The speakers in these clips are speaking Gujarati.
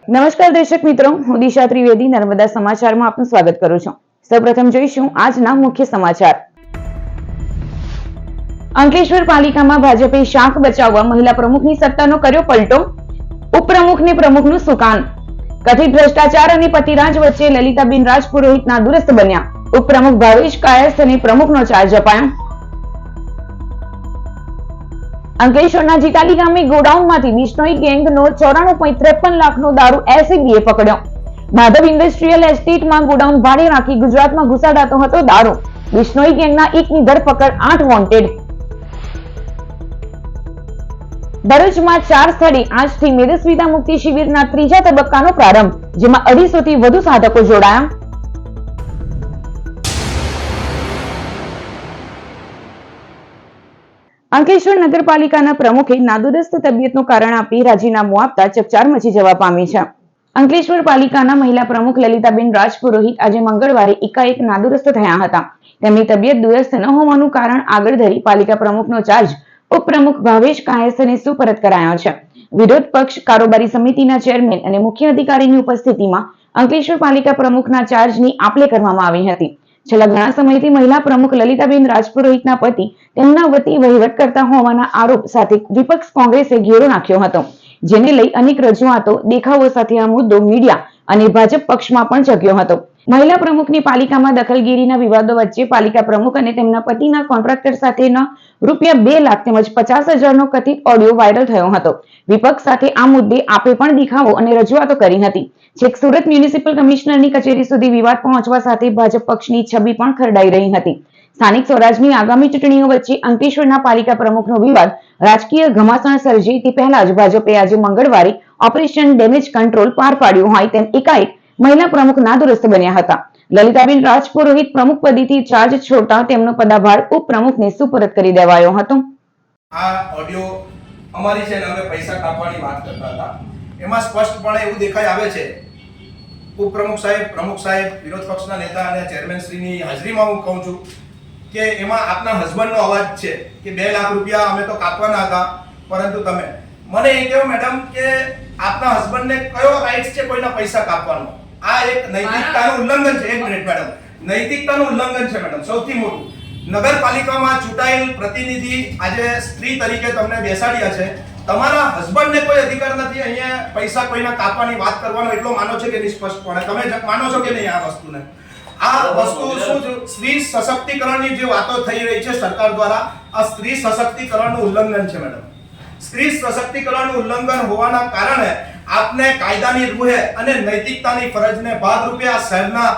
નમસ્કાર દર્શક મિત્રો, હું દિશા ત્રિવેદી નર્મદા સમાચારમાં આપનું સ્વાગત કરું છું. સૌપ્રથમ જોઈશું આજના મુખ્ય સમાચાર. અંકલેશ્વર પાલિકામાં ભાજપે શાખ બચાવવા મહિલા પ્રમુખની સત્તાનો કર્યો પલટો. ઉપપ્રમુખને પ્રમુખનું સુકાન. કથિત ભ્રષ્ટાચાર અને પતિરાજ વચ્ચે લલિતાબેન રાજપુરોહિત નાદુરસ્ત બન્યા. ઉપપ્રમુખ ભાવેશ કાયસ્થ અને પ્રમુખનો ચાર્જ અપાયો. અંકલેશ્વરના જીતાલી ગામે ગોડાઉનમાંથી બિશ્નોઈ ગેંગનો 94.53 લાખનો દારૂ એસીબીએ પકડ્યો. માધવ ઇન્ડસ્ટ્રીયલ એસ્ટેટમાં ગોડાઉન ભાડે રાખી ગુજરાતમાં ઘુસાડાતો હતો દારૂ. બિશ્નોઈ ગેંગના એકની ધરપકડ, 8 વોન્ટેડ. ભરૂચમાં 4 સ્થળે આજથી મેદસ્વીતા મુક્તિ શિબિરના 3જા તબક્કાનો પ્રારંભ, જેમાં 250 થી વધુ સાધકો જોડાયા. અંકલેશ્વર નગરપાલિકાના પ્રમુખે નાદુરસ્ત તબિયતનું કારણ આપી રાજીનામું આપતા ચકચાર મચી જવા પામી છે. અંકલેશ્વર પાલિકાના મહિલા પ્રમુખ લલિતાબેન રાજપુરોહિત આજે મંગળવારે એકાએક નાદુરસ્ત થયા હતા. તેમની તબિયત દુરસ્ત ન હોવાનું કારણ આગળ ધરી પાલિકા પ્રમુખનો ચાર્જ ઉપપ્રમુખ ભાવેશ કાયસ્થને સુપરત કરાયો છે. વિરોધ પક્ષ કારોબારી સમિતિના ચેરમેન અને મુખ્ય અધિકારીની ઉપસ્થિતિમાં અંકલેશ્વર પાલિકા પ્રમુખના ચાર્જની આપલે કરવામાં આવી હતી. છેલ્લા ઘણા સમયથી મહિલા પ્રમુખ લલિતાબેન રાજપુરોહિતના પતિ તેમના વતી વહીવટ કરતા હોવાના આરોપ સાથે વિપક્ષ કોંગ્રેસે ઘેરો નાખ્યો હતો, જેને લઈ અનેક રજૂઆતો, દેખાવો સાથે આ મુદ્દો મીડિયા અને ભાજપ પક્ષમાં પણ જગ્યો હતો. મહિલા પ્રમુખની પાલિકામાં દખલગીરીના વિવાદો વચ્ચે પાલિકા પ્રમુખ અને તેમના પતિના કોન્ટ્રાક્ટર સાથેના ₹2 લાખ તેમજ 50,000નો કથિત ઓડિયો વાયરલ થયો હતો. વિપક્ષ સાથે આ મુદ્દે આપે પણ દેખાવો અને રજૂઆતો કરી હતી. છેક સુરત મ્યુનિસિપલ કમિશનરની કચેરી સુધી વિવાદ પહોંચવા સાથે ભાજપ પક્ષની છબી પણ ખરડાઈ રહી હતી. સ્થાનિક સ્વરાજની આગામી ચૂંટણીઓ વચ્ચે અંકલેશ્વરના પાલિકા પ્રમુખનો વિવાદ રાજકીય ઘમાસાણ સર્જે તે પહેલા જ ભાજપે આજે મંગળવારે ઓપરેશન ડેમેજ કંટ્રોલ પાર પાડ્યું હોય તેમ એકાએક મહિલા પ્રમુખ નાદુરસ્ત બન્યા હતા. લલિતાબેન રાજપુરોહિત પ્રમુખ પદેથી ચાર્જ છોડતા તેમનો પદભાર ઉપપ્રમુખને સુપરત કરી દેવાયો હતો. આ ઓડિયો અમારી છે ને અમે પૈસા કાપવાની વાત કરતા હતા. એમાં સ્પષ્ટપણે એવું દેખાઈ આવે છે, ઉપપ્રમુખ સાહેબ, પ્રમુખ સાહેબ, વિરોધ પક્ષના નેતા અને ચેરમેન શ્રીની હાજરીમાં હું કહું છું કે એમાં આપના હસબન્ડનો અવાજ છે કે ₹2 લાખ અમે તો કાપવાના હતા, પરંતુ તમે મને એ કહો મેડમ કે આપના હસબન્ડને કયો રાઈટ્સ છે કોઈના પૈસા કાપવાનો? આ એક નૈતિકતાનું ઉલ્લંઘન છે. એક મિનિટ મેડમ, નૈતિકતાનું ઉલ્લંઘન છે મેડમ. સૌથી મોટું નગરપાલિકામાં ચૂંટાયેલ પ્રતિનિધિ આજે સ્ત્રી તરીકે તમને બેસાડ્યા છે. તમારા હસબન્ડને કોઈ અધિકાર નથી અહીંયા પૈસા કોઈના કાપવાની વાત કરવાનો. એટલો માનો છો કે નિષ્પક્ષપણે તમે માનો છો કે નહીં આ વસ્તુને? આ વસ્તુ શું સ્ત્રી સશક્તિકરણની જે વાતો થઈ રહી છે સરકાર દ્વારા, આ સ્ત્રી સશક્તિકરણનું ઉલ્લંઘન છે મેડમ. સ્ત્રી સશક્તિકરણનું ઉલ્લંઘન હોવાના કારણે આપને કાયદાની રૂહે અને નૈતિકતાની ફરજને ભાગરૂપે આ શહેરના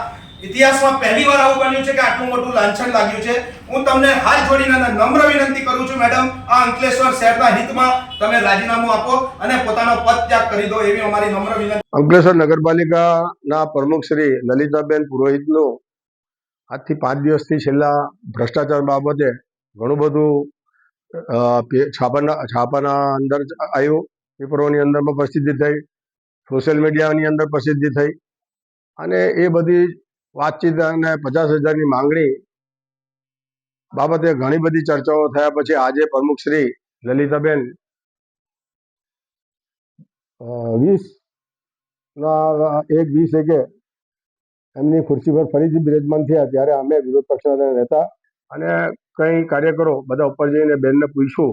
ઇતિહાસમાં પહેલીવાર આવું બન્યું છે કે આટલું મોટું લાંછન લાગ્યું છે. હું તમને હાથ જોડીને નમ્ર વિનંતી કરું છું મેડમ, આ અંકલેશ્વર શહેરના હિતમાં તમે રાજીનામું આપો અને પોતાનો પદ ત્યાગ કરી દો, એવી અમારી નમ્ર વિનંતી. અંકલેશ્વર નગરપાલિકાના પ્રમુખ શ્રી લલિતાબેન પુરોહિતનું આજથી 5 દિવસથી છેલ્લા ભ્રષ્ટાચાર બાબતે ઘણું બધું છાપાના અંદર આવ્યું, પેપરોની અંદરમાં પ્રસિદ્ધિ થઈ, સોશિયલ મીડિયાની અંદર પ્રસિદ્ધિ થઈ, અને એ બધી વાતચીત અને 50,000ની માંગણી બાબતે ઘણી બધી ચર્ચાઓ થયા પછી આજે પ્રમુખ શ્રી લલિતાબેન 20 એમની ખુરશી પર ફરીથી બિરાજમાન થયા. ત્યારે અમે વિરોધ પક્ષના નેતા અને કંઈ કાર્યકરો બધા ઉપર જઈને બેનને પૂછ્યું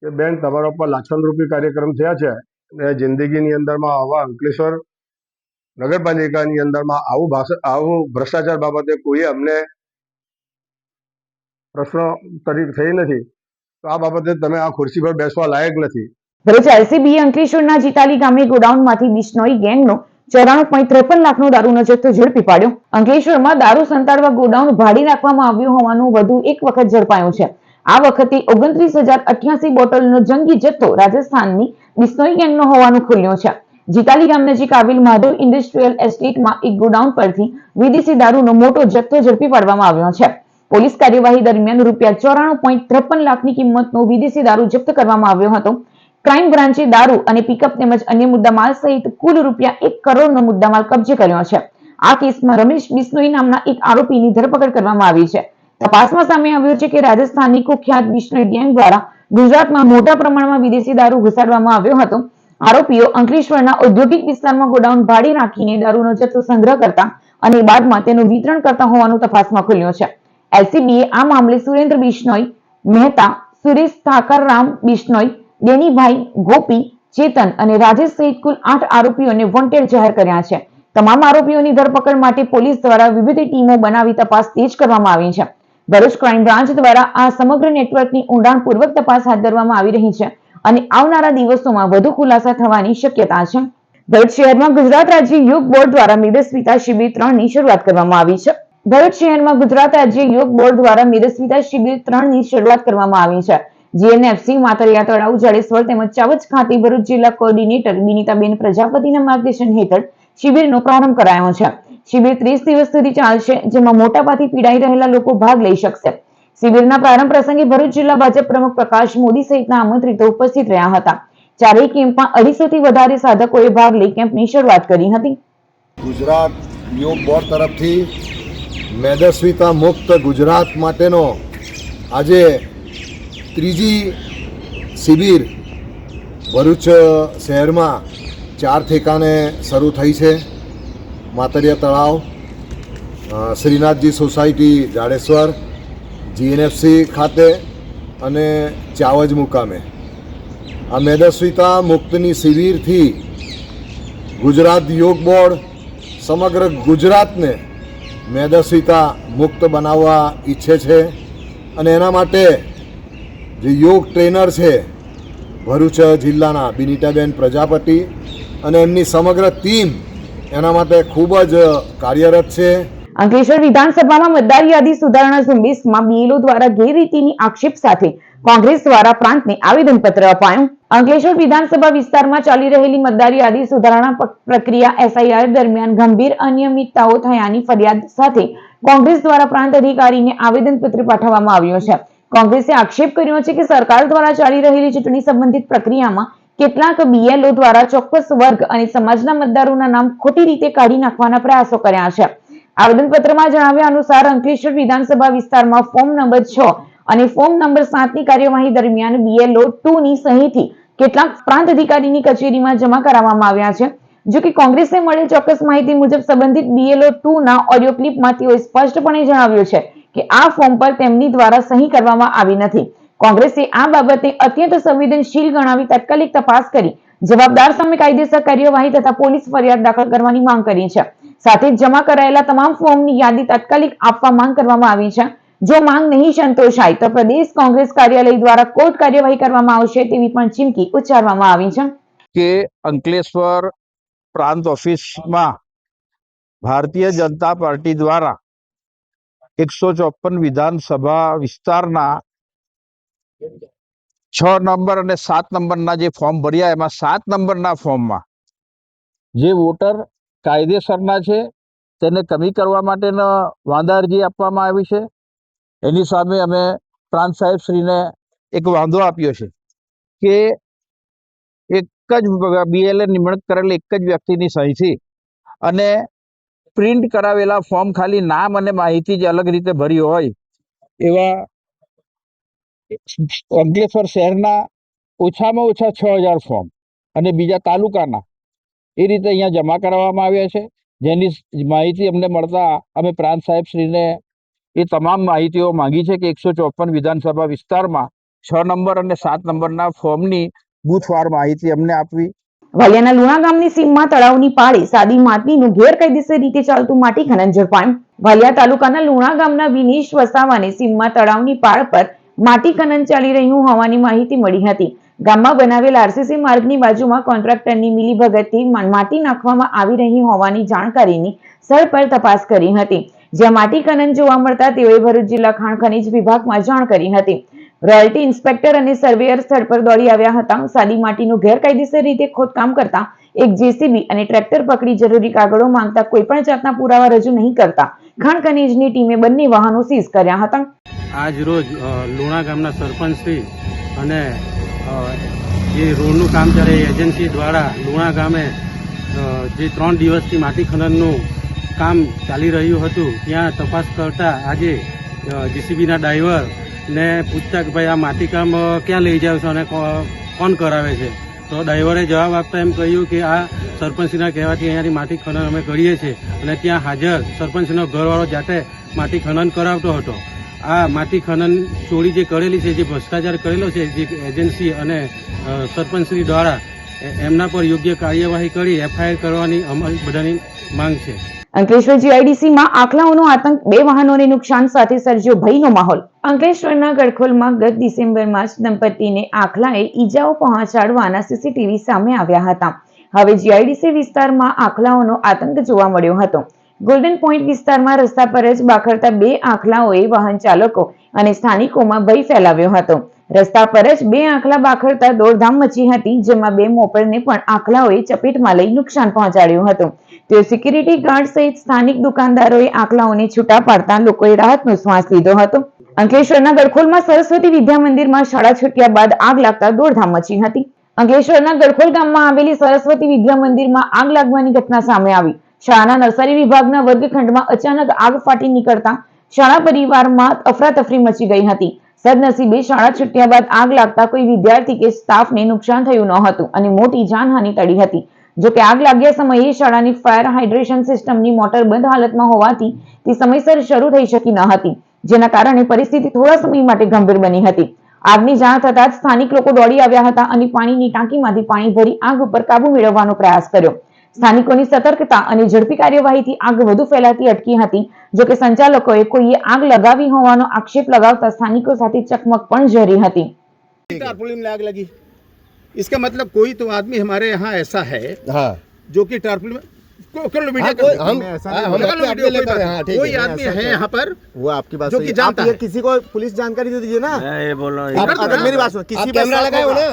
કે બેન, તમારા ઉપર લાક્ષણરૂપી કાર્યક્રમ થયા છે અને જિંદગીની અંદરમાં આવા અંકલેશ્વર નગરપાલિકાની અંદરમાં આવું ભ્રષ્ટાચાર બાબતે કોઈ અમને પ્રશ્ન તરીકે થઈ નથી, તો આ બાબતે તમે આ ખુરશી પર બેસવા લાયક નથી. ભરૂચ એલસીબીએ અંકલેશ્વરના જીતાલી ગામે ગોડાઉનમાંથી બિશ્નોઈ ગેંગનો 94.53 લાખનો દારૂનો જથ્થો ઝડપી પાડ્યો. અંકલેશ્વરમાં દારૂ સંતાડવા ગોડાઉન ભાડે રાખવામાં આવ્યું હોવાનું વધુ એક વખત ઝડપાયું છે. આ વખતે 29,088 બોટલનો જંગી જથ્થો રાજસ્થાનની બિશ્નોઈ ગેંગનો હોવાનું ખુલ્યું છે. જીતાલી ગામ નજીક આવેલ માધવ ઇન્ડસ્ટ્રીયલ એસ્ટેટમાં એક ગોડાઉન પરથી વિદેશી દારૂનો મોટો જથ્થો ઝડપી પાડવામાં આવ્યો છે. પોલીસ કાર્યવાહી દરમિયાન ₹94.53 લાખની કિંમતનો વિદેશી દારૂ જપ્ત કરવામાં આવ્યો હતો. ક્રાઇમ બ્રાન્ચે દારૂ અને પિકઅપ તેમજ અન્ય મુદ્દામાલ સહિત કુલ ₹1 કરોડનો મુદ્દામાલ કબજે કર્યો છે. આ કેસમાં રમેશ બિશ્નોઈ નામના એક આરોપીની ધરપકડ કરવામાં આવી છે. તપાસમાં સામે આવ્યું છે કે રાજસ્થાનની કુખ્યાત બિશ્નોઈ ગેંગ દ્વારા ગુજરાતમાં મોટા પ્રમાણમાં વિદેશી દારૂ ઘુસાડવામાં આવ્યો હતો. આરોપીઓ અંકલેશ્વરના ઔદ્યોગિક વિસ્તારમાં ગોડાઉન ભાડે રાખીને દારૂનો જથ્થો સંગ્રહ કરતા અને બાદમાં તેનું વિતરણ કરતા હોવાનું તપાસમાં ખુલ્યું છે. એલસીબીએ આ મામલે સુરેન્દ્ર બિશ્નોઈ, મહેતા, સુરેશ ઠાકરરામ બિશ્નોઈ, ડેનીભાઈ, ગોપી, ચેતન અને રાજેશ સહિત કુલ 8 આરોપીઓને વોન્ટેડ જાહેર કર્યા છે. તમામ આરોપીઓની ધરપકડ માટે પોલીસ દ્વારા વિવિધ ટીમો બનાવી તપાસ તેજ કરવામાં આવી છે. ભરૂચ ક્રાઇમ બ્રાન્ચ દ્વારા આ સમગ્ર નેટવર્કની ઊંડાણપૂર્વક તપાસ હાથ ધરવામાં આવી રહી છે અને આવનારા દિવસોમાં વધુ ખુલાસા થવાની શક્યતા છે. ભરૂચ શહેરમાં ગુજરાત રાજ્ય યોગ બોર્ડ દ્વારા મેદસ્વીતા શિબિર 3ની શરૂઆત કરવામાં આવી છે. ભરૂચ શહેરમાં ગુજરાત રાજ્ય યોગ બોર્ડ દ્વારા મેદસ્વીતા શિબિર 3ની શરૂઆત કરવામાં આવી છે. જીએનએફસી, માતરિયા તળાવ, જડેશ્વર તેમજ ચાવજ ખાતે ભરૂચ જિલ્લા કોઓર્ડિનેટર બિનિતાબેન પ્રજાપતિના માર્ગદર્શન હેઠળ શિબિરનો પ્રારંભ કરાયો છે. શિબિર 30 દિવસ સુધી ચાલશે, જેમાં મોટાપાથી પીડાઈ રહેલા લોકો ભાગ લઈ શકશે. શિબિરના પ્રારંભ પ્રસંગે ભરૂચ જિલ્લા ભાજપ પ્રમુખ પ્રકાશ મોદી સહિતના આમંત્રિતો ઉપસ્થિત રહ્યા હતા. ચારેય કેમ્પમાં 250 થી વધારે સાધકોએ ભાગ લઈ કેમ્પની શરૂઆત કરી હતી. ગુજરાત યોગ બોર્ડ તરફથી મેદસ્વીતા મુક્ત ગુજરાત માટેનો આજે ત્રીજી શિબિર ભરૂચ શહેરમાં 4 ઠેકાણે શરૂ થઈ છે. માતરિયા તળાવ, શ્રીનાથજી સોસાયટી જાડેશ્વર, જીએનએફસી ખાતે અને ચાવજ મુકામે. આ મેદસ્વીતા મુક્તની શિબિરથી ગુજરાત યોગ બોર્ડ સમગ્ર ગુજરાતને મેદસ્વીતા મુક્ત બનાવવા ઈચ્છે છે અને એના માટે જે યોગ ટ્રેનર છે ભરૂચ જિલ્લાના બિનિતાબેન પ્રજાપતિ અને એમની સમગ્ર ટીમ એના માટે ખૂબ જ કાર્યરત છે. અંકલેશ્વર વિધાનસભામાં મતદાર યાદી સુધારણા ઝુંબેશમાં બીએલઓ દ્વારા ગેરરીતિની આક્ષેપ સાથે કોંગ્રેસ દ્વારા પ્રાંતને આવેદનપત્ર અપાયું. અંકલેશ્વર વિધાનસભા વિસ્તારમાં ચાલી રહેલી મતદાર યાદી સુધારણા પ્રક્રિયા એસઆઈઆર દરમિયાન ગંભીર અનિયમિતતાઓ થયાની ફરિયાદ સાથે કોંગ્રેસ દ્વારા પ્રાંત અધિકારીને આવેદનપત્ર પાઠવવામાં આવ્યું છે. કોંગ્રેસે આક્ષેપ કર્યો છે કે સરકાર દ્વારા ચાલી રહેલી ચૂંટણી સંબંધિત પ્રક્રિયામાં કેટલાક બીએલઓ દ્વારા ચોક્કસ વર્ગ અને સમાજના મતદારોના નામ ખોટી રીતે કાઢી નાખવાના પ્રયાસો કર્યા છે. આવેદનપત્રમાં જણાવ્યા અનુસાર અંકલેશ્વર વિધાનસભા વિસ્તારમાં ફોર્મ નંબર 6 અને ફોર્મ નંબર 7ની કાર્યવાહી દરમિયાન બીએલઓ 2ની સહીથી કેટલાક પ્રાંત અધિકારીની કચેરીમાં જમા કરાવવામાં આવ્યા છે. જો કે કોંગ્રેસને મળેલ ચોક્કસ માહિતી મુજબ સંબંધિત બીએલઓ 2ના ઓડિયો ક્લિપમાં તેઓએ સ્પષ્ટપણે જણાવ્યું છે કે આ ફોર્મ પર તેમની દ્વારા સહી કરવામાં આવી નથી. કોંગ્રેસે આ બાબતે અત્યંત સંવેદનશીલ ગણાવી તાત્કાલિક તપાસ કરી જવાબદાર સામે કાયદેસર કાર્યવાહી તથા પોલીસ ફરિયાદ દાખલ કરવાની માંગ કરી છે. સાથે જ જમા કરાયેલા તમામ ફોર્મની યાદી તાત્કાલિક આપવા માંગ કરવામાં આવી છે. જો માંગ નહીં સંતોષાય તો પ્રદેશ કોંગ્રેસ કાર્યાલય દ્વારા કોર્ટ કાર્યવાહી કરવામાં આવશે તેવી પણ ચીમકી ઉચ્ચારવામાં આવી છે. કે અંકલેશ્વર પ્રાંત ઓફિસમાં ભારતીય જનતા પાર્ટી દ્વારા 154 વિધાનસભા વિસ્તારના 6 નંબર અને 7 નંબરના જે ફોર્મ ભર્યા એમાં 7 નંબરના ફોર્મમાં જે વોટર કાયદેસરના છે તેને કમી કરવા માટેનો વાંધા અરજી આપવામાં આવી છે. એની સામે અમે પ્રાંત સાહેબશ્રીને એક વાંધો આપ્યો છે કે એક જ બીએલએ નિમણૂક કરેલ એક જ વ્યક્તિની સહીથી અને પ્રિન્ટ કરાવેલા ફોર્મ ખાલી નામ અને માહિતી જ અલગ રીતે ભરી હોય એવા અંકલેશ્વર શહેરના ઓછામાં ઓછા 6000 ફોર્મ અને બીજા તાલુકાના એ રીતે અહીંયા જમા કરાવવામાં આવ્યા છે. જેની માહિતી અમને મળતા અમે પ્રાંત સાહેબશ્રીને એ તમામ માહિતીઓ માંગી છે કે 154 વિધાનસભા વિસ્તારમાં 6 નંબર અને 7 નંબરના ફોર્મની બૂથવાર માહિતી અમને આપવી. વાલિયાના લુણા ગામની સીમમાં તળાવની પાળે સાદી માટીનું ગેરકાયદેસર રીતે ચાલતું માટી ખનન ઝડપાયું. વાલિયા તાલુકાના લુણા ગામના વિનેશ વસાવાને સીમમાં તળાવની પાળ પર માટી ખનન ચાલી રહ્યું હોવાની માહિતી મળી હતી. ગામમાં બનાવેલ આરસીસી માર્ગની બાજુમાં કોન્ટ્રાક્ટરની મિલીભગતથી માટી નાખવામાં આવી રહી હોવાની જાણકારીની સ્થળ પર તપાસ કરી હતી. જ્યાં માટી ખનન જોવા મળતા તેઓએ ભરૂચ જિલ્લા ખાણ ખનીજ વિભાગમાં જાણ કરી હતી. રોયલ્ટી ઇન્સ્પેક્ટર અને સર્વેયર સ્થળ પર દોડી આવ્યા હતા. સાદી માટીનું ગેરકાયદેસર રીતે ખોદકામ કરતા એક જેસીબી અને ટ્રેક્ટર પકડી જરૂરી કાગળો માંગતા કોઈ પણ જાતના પુરાવા રજૂ નહીં કરતા ખાણ ખનીજની ટીમે બંને વાહનો સીઝ કર્યા હતા. આજ રોજ લુણા ગામના સરપંચશ્રી અને જે રોડનું કામ ચાલે એજન્સી દ્વારા લુણા ગામે જે 3 દિવસથી માટી ખનનનું કામ ચાલી રહ્યું હતું ત્યાં તપાસ કરતા આજે જીસીબીના ડ્રાઈવર ને પૂછતા કે ભાઈ આ માટી કામ ક્યાં લઈ જાવ છો અને કોણ કરાવે છે તો ડ્રાઈવરે જવાબ આપતા એમ કહ્યું કે આ સરપંચના કહેવાથી અહીંયાથી માટી ખનન અમે કરીએ છીએ, અને ત્યાં હાજર સરપંચનો ઘરવાળો જાતે માટી ખનન કરાવતો હતો. આ માટી ખનન ચોરી જે કરેલી છે, જે ભ્રષ્ટાચાર કરેલો છે, જે એજન્સી અને સરપંચશ્રી દ્વારા એમના પર યોગ્ય કાર્યવાહી કરી એફઆઈઆર કરવાની અમારી બધાની માંગ છે. અંકલેશ્વર જીઆઈડીસીમાં આખલાઓનો આતંક, 2 વાહનોને નુકસાન સાથે સર્જ્યો ભયનો માહોલ. અંકલેશ્વરના ગડખોલમાં ગત ડિસેમ્બરમાં જ દંપતીને આખલાએ ઈજાઓ પહોંચાડવાના સીસીટીવી સામે આવ્યા હતા. હવે જીઆઈડીસી વિસ્તારમાં આખલાઓનો આતંક જોવા મળ્યો હતો. ગોલ્ડન પોઈન્ટ વિસ્તારમાં રસ્તા પર જ બાખડતા 2 આખલાઓએ વાહન ચાલકો અને સ્થાનિકોમાં ભય ફેલાવ્યો હતો. રસ્તા પર જ 2 આખલા બાખડતા દોડધામ મચી હતી, જેમાં 2 મોપેડને પણ આખલાઓએ ચપેટમાં લઈ નુકસાન પહોંચાડ્યું હતું. તેઓ સિક્યુરિટી ગાર્ડ સહિત સ્થાનિક દુકાનદારોએ આખલાઓને છૂટા પાડતા લોકોએ રાહતનો શ્વાસ લીધો હતો. અંકલેશ્વરના ગડખોલમાં સરસ્વતી વિદ્યા મંદિરમાં શાળા છૂટ્યા બાદ આગ લાગતા દોડધામ મચી હતી. અંકલેશ્વરના ગડખોલ ગામમાં આવેલી સરસ્વતી વિદ્યા મંદિરમાં આગ લાગવાની ઘટના સામે આવી. શાળાના નર્સરી વિભાગના વર્ગખંડમાં અચાનક આગ ફાટી નીકળતા શાળા પરિવારમાં અફરાતફરી મચી ગઈ હતી. સદનસીબે શાળા છૂટ્યા બાદ આગ લાગતા કોઈ વિદ્યાર્થી કે સ્ટાફને નુકસાન થયું ન હતું અને મોટી જાનહાનિ ટળી હતી. જો કે આગ લાગ્યા સમયે શાળાની ફાયર હાઇડ્રેશન સિસ્ટમની મોટર બંધ હાલતમાં હોવાથી તે સમયસર શરૂ થઈ શકી ન હતી, જેના કારણે પરિસ્થિતિ થોડા સમય માટે ગંભીર બની હતી. આગની જાણ થતાં જ સ્થાનિક લોકો દોડી આવ્યા હતા અને પાણીની ટાંકીમાંથી પાણી ભરી આગ ઉપર કાબુ મેળવવાનો પ્રયાસ કર્યો. સ્થાનિકોની સતર્કતા અને ઝડપી કાર્યવાહીથી આગ વધુ ફેલાતી અટકી હતી. જો કે સંચાલકોએ કોઈએ આગ લગાવી હોવાનો આક્ષેપ લગાવતા સ્થાનિકો સાથે ચકમક પણ જરી હતી. टारपुलिन में आग लगी, इसका मतलब कोई तो आदमी हमारे यहाँ ऐसा है हाँ जो कि टारपुलिन में हाँ, हम अपने आप में लेकर हाँ ठीक कोई है आदमी है यहाँ पर वो आपकी बात जो सही कि है। जानता आप ये है। किसी को पुलिस जानकारी दे दीजिए ना। ये बोल रहा आप अगर मेरी बात सुनो, किसी आप कैमरा लगाए हो ना,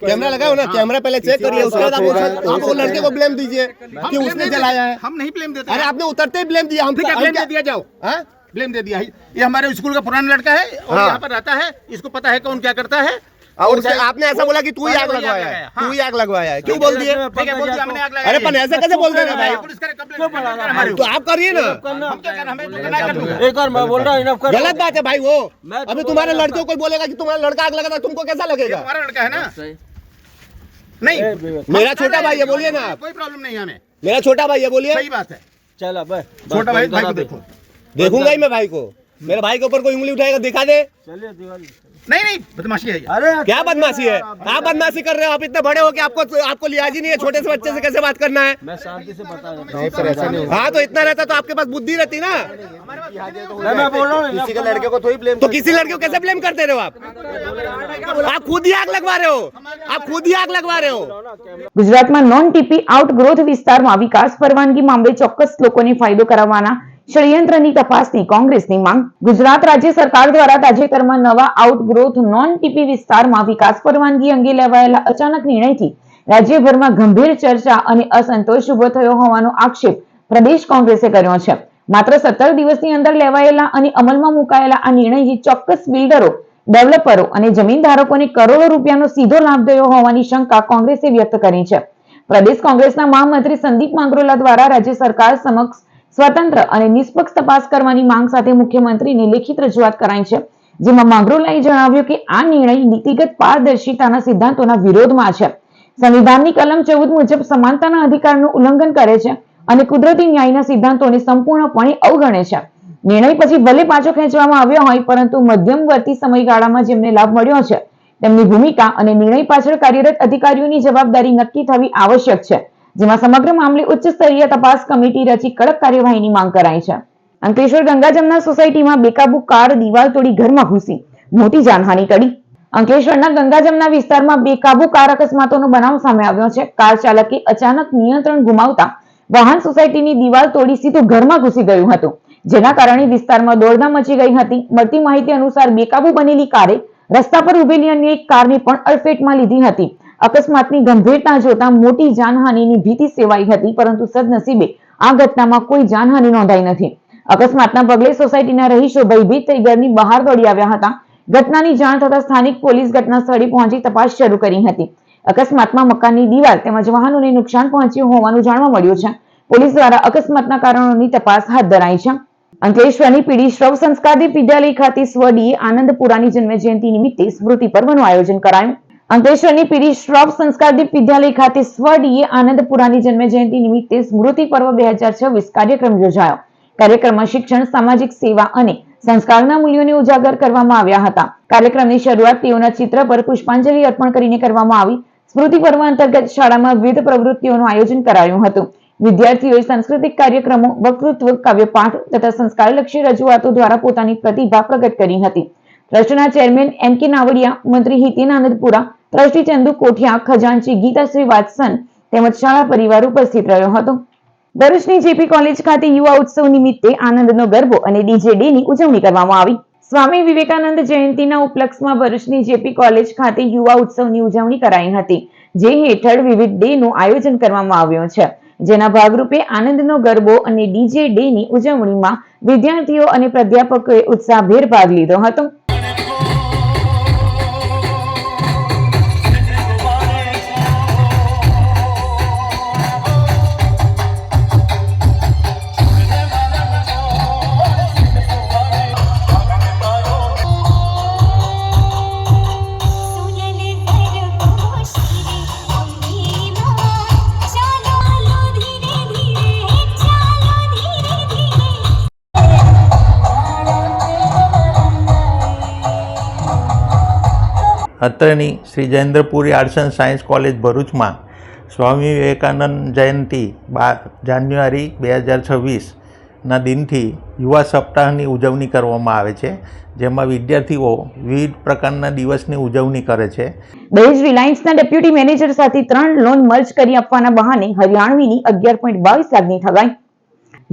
कैमरा लगाए हो ना, कैमरा पहले चेक करिए, उसके बाद आप वो लड़के को ब्लेम दीजिए कि उसने जलाया है। हम नहीं ब्लेम देते। अरे आपने उतरते ही ब्लेम दिया, हम ठीक है, ब्लेम दे दिया जाओ, हाँ? ब्लेम दे दिया। ये हमारे स्कूल का पुराना लड़का है और हाँ। यहाँ पर रहता है, इसको पता है कौन क्या करता है। और आपने ऐसा बोला कि तू ही आग लगवाया है, तू ही आग लगवाया है, क्यों बोल दिए? ठीक है, बोल दिया हमने आग लगाई। अरे पर ऐसे कैसे बोल रहे हैं भाई? पुलिस करे कंप्लेंट तो आप करिए ना, हम क्या कर, हमें तो करना कर दूंगा। एक बार मैं बोल रहा हूँ गलत बात है भाई वो। अभी तुम्हारे लड़के को कोई बोलेगा कि तुम्हारा लड़का आग लगा था, तुमको कैसा लगेगा? हमारा लड़का है ना। नहीं, मेरा छोटा भाई है, बोलिए ना आप। कोई प्रॉब्लम नहीं है हमें, मेरा छोटा भाई है, बोलिए। सही बात है। चल अब छोटा भाई को देखो। देखूंगा ही मैं भाई को, मेरे भाई के ऊपर कोई उंगली उठाएगा दिखा दे। चलिए दिवाली। नहीं बदमाशी है ये। अरे क्या बदमाशी है? आप बदमाशी कर रहे हो, आप इतने बड़े हो कि आपको लिहाज ही नहीं है, छोटे से बच्चे से कैसे बात करना है? मैं शांति से बता रहा नहीं सर, ऐसा नहीं होगा। हाँ तो इतना रहता तो आपके पास बुद्धि रहती ना। हूँ। मैं बोल रहा हूँ किसी के लड़के को थोड़ी ब्लेम तो किसी लड़के को कैसे ब्लेम करते रहे हो आप खुद ही आग लगवा रहे हो, आप खुद ही आग लगवा रहे हो। ગુજરાતમાં નોન ટીપી આઉટગ્રોથ વિસ્તારમાં વિકાસ પરવાનગી મામલે ચોક્કસ લોકોને ફાયદો કરાવવાના ષડયંત્રની તપાસની કોંગ્રેસની માંગ. ગુજરાત રાજ્ય સરકાર દ્વારા તાજેતરમાં નવા આઉટગ્રોથ નોન ટીપી વિસ્તારમાં વિકાસ પરવાનગી અંગે લેવાયેલા અચાનક નિર્ણયથી રાજ્યભરમાં ગંભીર ચર્ચા અને અસંતોષ ઉભો થયો હોવાનો આક્ષેપ પ્રદેશ કોંગ્રેસે કર્યો છે. માત્ર 17 દિવસની અંદર લેવાયેલા અને અમલમાં મુકાયેલા આ નિર્ણયથી ચોક્કસ બિલ્ડરો, ડેવલપરો અને જમીનધારકોને કરોડો રૂપિયાનો સીધો લાભ થયો હોવાની શંકા કોંગ્રેસે વ્યક્ત કરી છે. પ્રદેશ કોંગ્રેસના મહામંત્રી સંદીપ માંગરોલા દ્વારા રાજ્ય સરકાર સમક્ષ સ્વતંત્ર અને નિષ્પક્ષ તપાસ કરવાની માંગ સાથે મુખ્યમંત્રીને લેખિત રજૂઆત કરાઈ છે, જેમાં માંગરોલાએ જણાવ્યું કે આ નિર્ણય નીતિગત પારદર્શિતાના સિદ્ધાંતોના વિરોધમાં છે, સંવિધાનની કલમ 14 મુજબ સમાનતાના અધિકારનું ઉલ્લંઘન કરે છે અને કુદરતી ન્યાયના સિદ્ધાંતોને સંપૂર્ણપણે અવગણે છે. નિર્ણય પછી ભલે પાછો ખેંચવામાં આવ્યો હોય, પરંતુ મધ્યમવર્તી સમયગાળામાં જેમને લાભ મળ્યો છે તેમની ભૂમિકા અને નિર્ણય પાછળ કાર્યરત અધિકારીઓની જવાબદારી નક્કી થવી આવશ્યક છે, જેમાં સમગ્ર મામલે ઉચ્ચ સ્તરીય તપાસ કમિટી રચી કડક કાર્યવાહીની માંગ કરાઈ છે. અંકલેશ્વર ગંગા જમના સોસાયટીમાં બેકાબુ કાર દિવાલ તોડી ઘરમાં ઘૂસી, મોટી જાનહાનિ ટળી. અંકલેશ્વરના ગંગા જમના વિસ્તારમાં બેકાબુ કાર અકસ્માતોનો બનાવ સામે આવ્યો છે. કાર ચાલકે અચાનક નિયંત્રણ ગુમાવતા વાહન સોસાયટીની દિવાલ તોડી સીધું ઘરમાં ઘૂસી ગયું હતું, જેના કારણે વિસ્તારમાં દોડધામ મચી ગઈ હતી. મળતી માહિતી અનુસાર બેકાબુ બનેલી કારે રસ્તા પર ઉભેલી અન્ય એક કારને પણ અડફેટમાં લીધી હતી. અકસ્માતની ગંભીરતા જોતા મોટી જાનહાનિની ભીતિ સેવાઈ હતી, પરંતુ સદનસીબે આ ઘટનામાં કોઈ જાનહાનિ નોંધાઈ નથી. અકસ્માતના પગલે સોસાયટીના રહીશો ભયભીત થઈ ઘરની બહાર દોડી આવ્યા હતા. ઘટનાની જાણ થતા સ્થાનિક પોલીસ ઘટના સ્થળે પહોંચી તપાસ શરૂ કરી હતી. અકસ્માતમાં મકાનની દિવાલ તેમજ વાહનોને નુકસાન પહોંચ્યું હોવાનું જાણવા મળ્યું છે. પોલીસ દ્વારા અકસ્માતના કારણોની તપાસ હાથ ધરાઈ છે. અંકલેશ્વરની પીડી શ્રવ સંસ્કારી વિદ્યાલય ખાતે સ્વડીય આનંદપુરાની જન્મ જયંતિ નિમિત્તે સ્મૃતિ પર્વનું આયોજન કરાયું. અંકલેશ્વરની પીરી શ્રોફ સંસ્કારદીપ વિદ્યાલય ખાતે સ્વડીય આનંદપુરાની જન્મ જયંતિ નિમિત્તે સ્મૃતિ પર્વ 2026 કાર્યક્રમ યોજાયો. કાર્યક્રમમાં શિક્ષણ, સામાજિક સેવા અને સંસ્કારના મૂલ્યોને ઉજાગર કરવામાં આવ્યા હતા. કાર્યક્રમની શરૂઆત તેઓના ચિત્ર પર પુષ્પાંજલિ અર્પણ કરીને કરવામાં આવી. સ્મૃતિ પર્વ અંતર્ગત શાળામાં વિવિધ પ્રવૃત્તિઓનું આયોજન કરાયું હતું. વિદ્યાર્થીઓએ સાંસ્કૃતિક કાર્યક્રમો, વક્તૃત્વ, કાવ્યપાઠ તથા સંસ્કારલક્ષી રજૂઆતો દ્વારા પોતાની પ્રતિભા પ્રગટ કરી હતી. ટ્રસ્ટના ચેરમેન M.K. નાવડિયા, મંત્રી હિતેન આનંદપુરા, ટ્રસ્ટી ચંદુ કોઠિયા, ખજાનચી ગીતા શ્રીવાત્સન તેમજ શાળા પરિવાર ઉપસ્થિત રહ્યો હતો. ભરૂચની જેપી કોલેજ ખાતે યુવા ઉત્સવ નિમિત્તે આનંદનો ગરબો અને ડીજે ડેની ઉજવણી કરવામાં આવી. સ્વામી વિવેકાનંદ જયંતિના ઉપલક્ષમાં ભરૂચની જેપી કોલેજ ખાતે યુવા ઉત્સવની ઉજવણી કરાઈ હતી, જે હેઠળ વિવિધ ડેનું આયોજન કરવામાં આવ્યું છે. જેના ભાગરૂપે આનંદનો ગરબો અને ડીજે ડેની ઉજવણીમાં વિદ્યાર્થીઓ અને પ્રાધ્યાપકોએ ઉત્સાહભેર ભાગ લીધો હતો. અત્રેની Shri Jayendrapuri arts and science college ભરૂચમાં સ્વામી વિવેકાનંદ જયંતિ જાન્યુઆરી 2026ના દિનથી યુવા સપ્તાહની ઉજવણી કરવામાં આવે છે, જેમાં વિદ્યાર્થીઓ વિવિધ પ્રકારના દિવસની ઉજવણી કરે છે. દહેજ રિલાયન્સના ડેપ્યુટી મેનેજર સાથે 3 લોન મર્જ કરી આપવાના બહાને હરિયાણવીની 11.22 લાખની ઠગાઈ.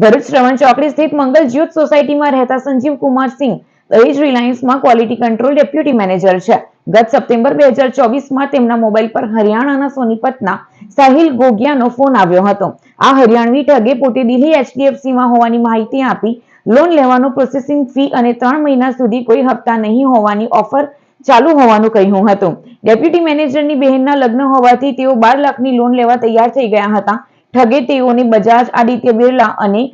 ભરૂચ શ્રવણ ચોકડી સ્થિત મંગલ જ્યોત સોસાયટીમાં રહેતા સંજીવ કુમાર સિંહ દહેજ રિલાયન્સમાં ક્વોલિટી કંટ્રોલ ડેપ્યુટી મેનેજર છે. ગત સપ્ટેમ્બર 2024માં તેમના મોબાઈલ પર હરિયાણાના સોનીપતના સાહિલ ગોગિયાનો ફોન આવ્યો હતો. આ હરિયાણવી ઠગે પોતે દિલ્હી HDFCમાં હોવાની માહિતી આપી લોન લેવાનો પ્રોસેસિંગ ફી અને 3 મહિના સુધી કોઈ હપ્તા નહીં હોવાની ઓફર ચાલુ હોવાનું કહ્યું હતું. ડેપ્યુટી મેનેજરની બહેનના લગ્ન હોવાથી તેઓ 12 લાખની લોન લેવા તૈયાર થઈ ગયા હતા. ઠગે તેઓને બજાજ, આદિત્ય બિરલા અને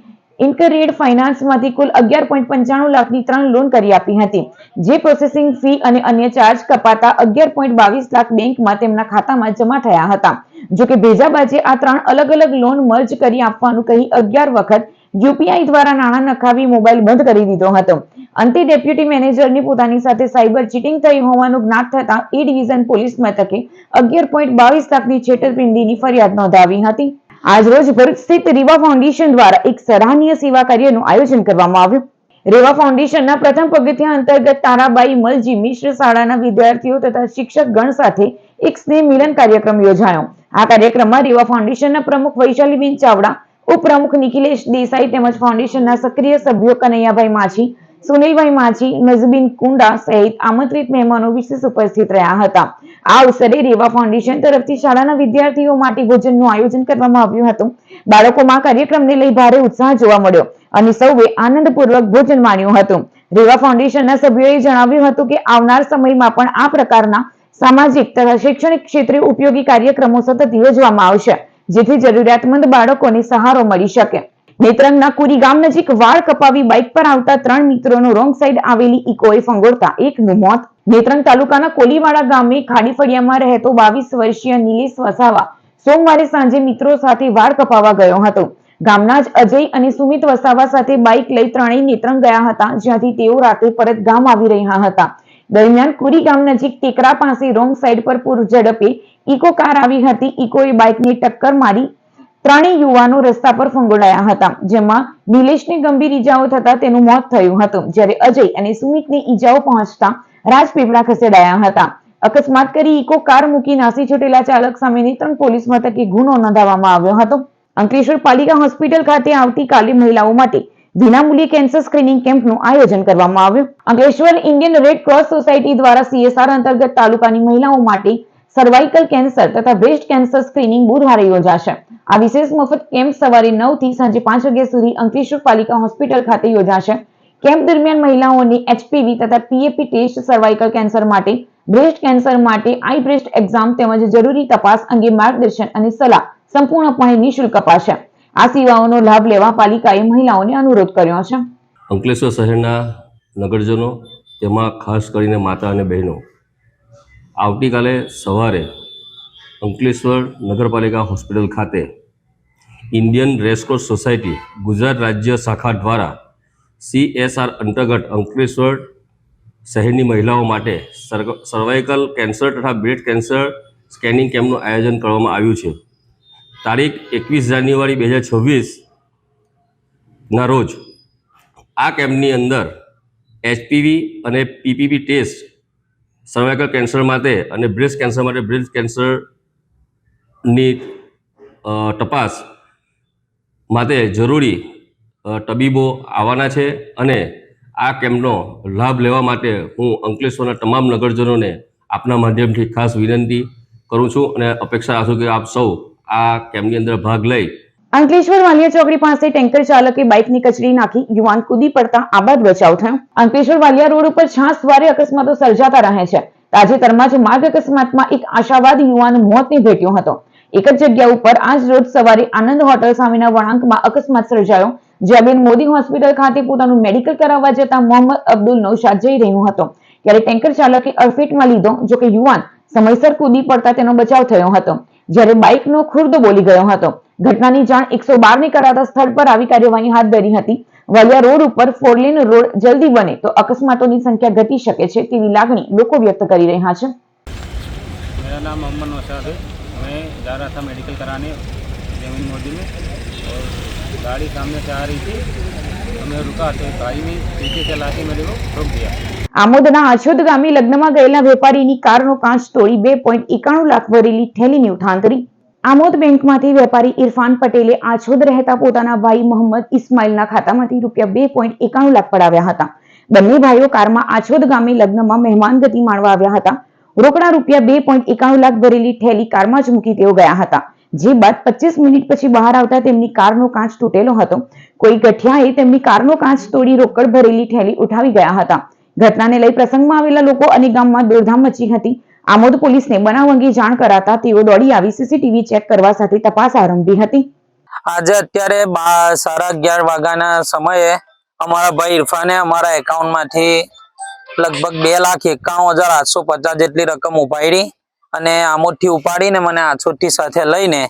ઇન્કરેડ ફાઇનાન્સમાંથી કુલ 11.95 લાખની 3 લોન કરી આપી હતી, જે પ્રોસેસિંગ ફી અને અન્ય ચાર્જ કપાતા 11.22 લાખ બેંકમાં તેમના ખાતામાં જમા થયા હતા. જોકે ભેજાબાજે આ 3 અલગ અલગ લોન મર્જ કરી આપવાનું કહી 11 વખત યુપીઆઈ દ્વારા નાણાં નખાવી મોબાઈલ બંધ કરી દીધો હતો. અંતે ડેપ્યુટી મેનેજરની પોતાની સાથે સાયબર ચીટિંગ થઈ હોવાનું જ્ઞાત થતા એ ડિવિઝન પોલીસ મથકે 11.22 લાખની છેતરપિંડીની ફરિયાદ નોંધાવી હતી. આજરોજ ભરૂચ સ્થિત રેવા ફાઉન્ડેશન દ્વારા એક સરાહનીય સેવા કાર્યનું આયોજન કરવામાં આવ્યું. રેવા ફાઉન્ડેશનના પ્રથમ પગથિયા અંતર્ગત તારાબાઈ મલજી મિશ્ર શાળાના વિદ્યાર્થીઓ તથા શિક્ષક ગણ સાથે એક સ્નેહ મિલન કાર્યક્રમ યોજાયો. આ કાર્યક્રમમાં રેવા ફાઉન્ડેશનના પ્રમુખ વૈશાલીબેન ચાવડા, ઉપપ્રમુખ નિખિલેશ દેસાઈ તેમજ ફાઉન્ડેશનના સક્રિય સભ્યો કનૈયાભાઈ માછી, સુનિલભાઈ માછી, નઝબીન કુંડા સહિત આમંત્રિત મહેમાનો વિશેષ ઉપસ્થિત રહ્યા હતા. આ અવસરે રેવા ફાઉન્ડેશન તરફથી શાળાના વિદ્યાર્થીઓ માટે ભોજનનું આયોજન કરવામાં આવ્યું હતું. બાળકોમાં કાર્યક્રમને લઈ ભારે ઉત્સાહ જોવા મળ્યો અને સૌએ આનંદપૂર્વક ભોજન માણ્યું હતું. રેવા ફાઉન્ડેશનના સભ્યોએ જણાવ્યું હતું કે આવનાર સમયમાં પણ આ પ્રકારના સામાજિક તથા શૈક્ષણિક ક્ષેત્રે ઉપયોગી કાર્યક્રમો સતત યોજવામાં આવશે, જેથી જરૂરિયાતમંદ બાળકોને સહારો મળી શકે. નેત્રંગના કુરી ગામ નજીક વાળ કપાવી બાઇક પર આવતા 3 મિત્રોનો રોંગ સાઈડ આવેલી ઇકોએ ફંગોળતા એકનું મોત. નેત્રંગ તાલુકાના કોલીવાડા ગામે ખાડી ફળિયામાં રહેતો 22 વર્ષીય નિલેશ વસાવા સોમવારે સાંજે મિત્રો સાથે વાળ કપાવવા ગયો હતો. ગામના જ અજય અને સુમિત વસાવા સાથે બાઇક લઈ ત્રણેય નેત્રંગ ગયા હતા, જ્યાંથી તેઓ રાતે પરત ગામ આવી રહ્યા હતા. દરમિયાન કુરી ગામ નજીક ટેકરા પાસે રોંગ સાઈડ પર પૂર ઝડપે ઇકો કાર આવી હતી. ઇકોએ બાઇકને ટક્કર મારી 3 યુવાનો રસ્તા પર ફંગોળાયા હતા, જેમાં નિલેશને ગંભીર ઈજાઓ થતા તેનું મોત થયું હતું, જ્યારે અજય અને સુમિતને ઈજાઓ પહોંચતા રાજપીપળા ખસેડાયા હતા. અકસ્માત કરી ઇકો કાર મૂકી નાસી છૂટેલા ચાલક સામે નેત્રંગ પોલીસ મથકે ગુનો નોંધાવવામાં આવ્યો હતો. અંકલેશ્વર પાલિકા હોસ્પિટલ ખાતે આવતીકાલે મહિલાઓ માટે વિનામૂલ્યે કેન્સર સ્ક્રીનિંગ કેમ્પનું આયોજન કરવામાં આવ્યું. Ankleshwar Indian red cross society દ્વારા CSR અંતર્ગત તાલુકાની મહિલાઓ માટે સર્વાઇકલ કેન્સર તથા બ્રેસ્ટ કેન્સર સ્ક્રીનિંગ બુધવારે યોજાશે. આ વિશેષ મફત કેમ્પ સવારે 9 થી સાંજે 5 વાગ્યા સુધી અંકલેશ્વર પાલિકા હોસ્પિટલ ખાતે યોજાશે. કેમ્પ દરમિયાન મહિલાઓને HPV તથા PAP ટેસ્ટ, સર્વાઇકલ કેન્સર માટે, બ્રેસ્ટ કેન્સર માટે આઈ બ્રેસ્ટ એક્ઝામ તેમજ જરૂરી તપાસ અંગે માર્ગદર્શન અને સલાહ સંપૂર્ણપણે નિઃશુલ્ક અપાશે. આ સેવાઓનો લાભ લેવા પાલિકાએ મહિલાઓને અનુરોધ કર્યો છે. અંકલેશ્વર શહેરના નગરજનો, તેમાં ખાસ કરીને માતા અને બહેનો આવતીકાલે સવારે અંકલેશ્વર નગરપાલિકા હોસ્પિટલ ખાતે ઇન્ડિયન રેસકોર્સ સોસાયટી ગુજરાત રાજ્ય શાખા દ્વારા CSR અંતર્ગત અંકલેશ્વર શહેરની મહિલાઓ માટે સર્વાઇકલ કેન્સર તથા બ્રેસ્ટ કેન્સર સ્કેનિંગ કેમ્પનું આયોજન કરવામાં આવ્યું છે. તારીખ 21 જાન્યુઆરી 2026ના રોજ આ કેમ્પની અંદર HPV અને PPV ટેસ્ટ સર્વાઇકલ કેન્સર માટે અને બ્રેસ્ટ કેન્સર માટે બ્રેસ્ટ કેન્સરની તપાસ માટે જરૂરી તબીબો આવવાના છે અને આ કેમ્પનો લાભ લેવા માટે હું અંકલેશ્વરના તમામ નગરજનોને આપના માધ્યમથી ખાસ વિનંતી કરું છું અને અપેક્ષા રાખું કે આપ સૌ આ કેમ્પની અંદર ભાગ લઈ. અંકલેશ્વર વાલિયા ચોકડી પાસે ટેન્કર ચાલકે બાઇકની કચડી નાખી યુવાન કૂદી પડતા આબાદ બચાવ થયો. અંકલેશ્વર વાલિયા રોડ ઉપર છાસવારે અકસ્માતો સર્જાતા રહે છે. તાજેતરમાં જ માર્ગ અકસ્માતમાં એક આશાવાદ યુવાન મોતને ભેટ્યો હતો. એક જ જગ્યા ઉપર આજ રોજ સવારે આનંદ હોટલ સામેના વળાંકમાં અકસ્માત સર્જાયો. જ્યાં મોદી હોસ્પિટલ ખાતે પોતાનું મેડિકલ કરાવવા જતા મોહમ્મદ અબ્દુલ નૌશાદ જઈ રહ્યો હતો ત્યારે ટેન્કર ચાલકે અડફેટમાં લીધો. જોકે યુવાન સમયસર કૂદી પડતા તેનો બચાવ થયો હતો, જ્યારે બાઇકનો ખુરદો બોલી ગયો હતો. ઘટનાની જાણ 112ને કરાતા સ્થળ પર આવી કાર્યવાહી હાથ ધરી હતી. વાલિયા રોડ ઉપર 4 લેન રોડ જલ્દી બને તો અકસ્માતોની સંખ્યા ઘટી શકે છે તેવી લાગણી લોકો વ્યક્ત કરી રહ્યા છે. मेरा नाम मोहम्मद नौशाद है. मैं जा रहा था मेडिकल कराने जमीन मोदी में और गाड़ी सामने से आ रही थी तो मैं रुका तो भाई ने पीछे चला के मेरे को ठोक दिया. આમોદના આછોદ ગામે લગ્નમાં ગયેલા વેપારીની કારનો કાચ તોડી 2.91 લાખ ભરેલી થેલીની ઉઠાંતરી. આમોદ બેંકમાંથી વેપારી ઇરફાન પટેલે આછોદ રહેતા પોતાના ભાઈ મોહમ્મદ ઇસ્માઇલના ખાતામાંથી રૂપિયા 2.91 લાખ પડાવ્યા હતા. બંને ભાઈઓ કારમાં આછોદ ગામે લગ્નમાં મહેમાનગતિ માણવા આવ્યા હતા. રોકડા રૂપિયા 2.91 લાખ ભરેલી થેલી કારમાં જ મૂકી તેઓ ગયા હતા. જે બાદ 25 મિનિટ પછી બહાર આવતા તેમની કારનો કાચ તૂટેલો હતો. કોઈ ગઠિયાએ તેમની કારનો કાચ તોડી રોકડ ભરેલી થેલી ઉઠાવી ગયા હતા. ઘટનાને લઈ પ્રસંગમાં આવેલા લોકો અને ગામમાં દોડધામ મચી હતી. આમોદ પોલીસને બનાવ અંગે જાણ કરાતા તેઓ દોડી આવી સીસીટીવી ચેક કરવા સાથે તપાસ આરંભી હતી. આજે અત્યારે 11:30 વાગ્યાના સમયે અમારા ભાઈ ઇરફાને અમારા એકાઉન્ટમાંથી લગભગ 2,91,850 જેટલી રકમ ઉપાડી અને આમોદથી ઉપાડીને મને આછોદથી સાથે લઈને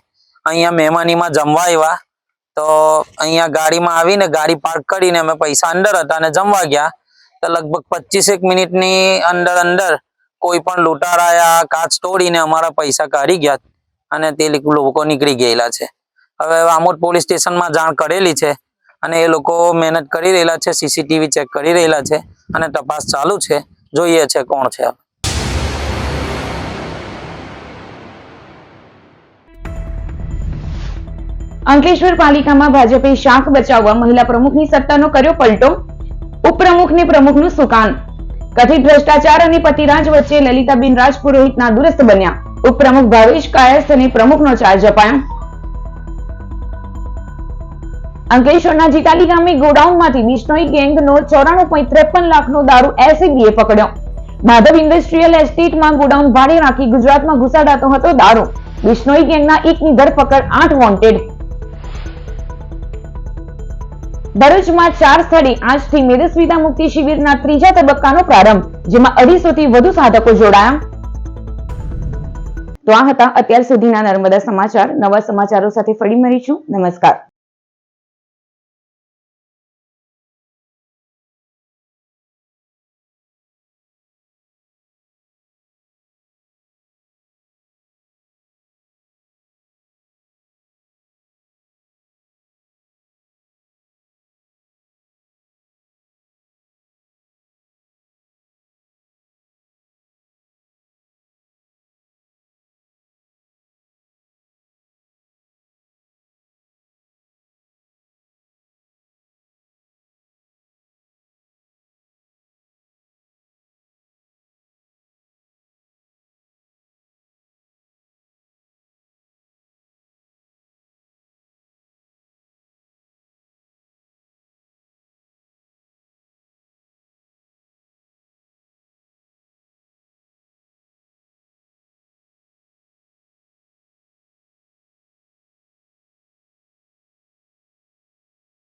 અહીંયા મહેમાનીમાં જમવા આવ્યા. તો અહીંયા ગાડીમાં આવીને ગાડી પાર્ક કરીને અમે પૈસા અંદર હતા અને જમવા ગયા તો લગભગ 25 મિનિટની અંદર કોઈ પણ લૂંટારાયા કાચ તોડીને અમારા પૈસા કાઢી ગયા અને તે લોકો નીકળી ગયેલા છે. હવે આમોદ પોલીસ સ્ટેશનમાં જાણ કરેલી છે અને એ લોકો મહેનત કરી રહેલા છે, સીસીટીવી ચેક કરી રહેલા છે અને તપાસ ચાલુ છે. જોઈએ છે કોણ છે. અંકલેશ્વર પાલિકામાં ભાજપે શાખ બચાવવા મહિલા પ્રમુખની સત્તાનો કર્યો પલટો. ઉપપ્રમુખને પ્રમુખનું સુકાન. કથિત ભ્રષ્ટાચાર અને પતિરાજ વચ્ચે લલિતાબેન રાજપુરોહિત નાદુરસ્ત બન્યા. ઉપપ્રમુખ ભાવેશ કાયસ્થને પ્રમુખનો ચાર્જ અપાયો. અંકલેશ્વરના જીતાલી ગામે ગોડાઉનમાંથી બિશ્નોઈ ગેંગનો 94.53 લાખનો દારૂ એસીબીએ પકડ્યો. માધવ ઇન્ડસ્ટ્રીયલ એસ્ટેટમાં ગોડાઉન ભાડે રાખી ગુજરાતમાં ઘુસાડાતો હતો દારૂ. બિશ્નોઈ ગેંગના એકની ધરપકડ, 8 વોન્ટેડ. ભરૂચમાં 4 સ્થળે આજથી મેદસ્વીતા મુક્તિ શિબિરના 3જા તબક્કાનો પ્રારંભ, જેમાં 250 થી વધુ સાધકો જોડાયા. તો આ હતા અત્યાર સુધીના નર્મદા સમાચાર. નવા સમાચારો સાથે ફરી મળીશું. નમસ્કાર.